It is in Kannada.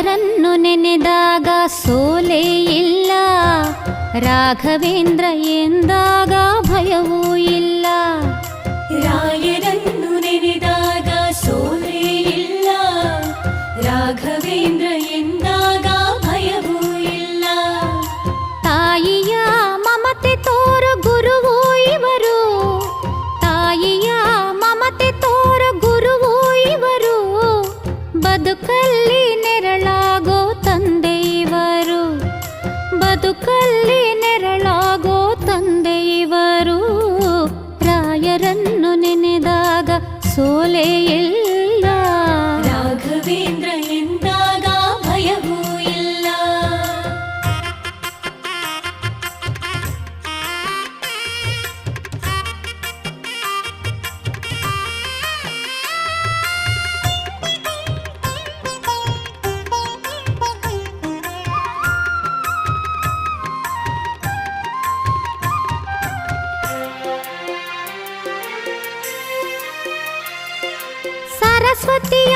ರಾಯರನ್ನು ನೆನೆದಾಗ ಸೋಲೇ ಇಲ್ಲ, ರಾಘವೇಂದ್ರ ಎಂದಾಗ ಭಯವೂ ಇಲ್ಲ. ರಾಯರನ್ನು ನೆನೆದಾಗ ಸೋಲೇ ಇಲ್ಲ, ರಾಘವೇಂದ್ರ ಎಂದಾಗ ಭಯವೂ ಇಲ್ಲ. ತಾಯಿಯ ಮಮತೆ ತೋರ ಗುರುವೂ ಇವರು, ತಾಯಿಯ ಮಮತೆ ತೋರ ಗುರುವೂ ಇವರು, ಬದುಕಲ್ಲಿ ನೆರಳಾಗೋ ತಂದೆ ಇವರು, ಬದುಕಲ್ಲಿ ನೆರಳಾಗೋ ತಂದೆ ಇವರು. ರಾಯರನ್ನು ನೆನೆದಾಗ ಸೋಲೇ ಇಲ್ಲ, ರಾಘವೇಂದ್ರ ಎಂದಾಗ ಭಯವೂ ಇಲ್ಲ. ಸರಸ್ವತಿಯ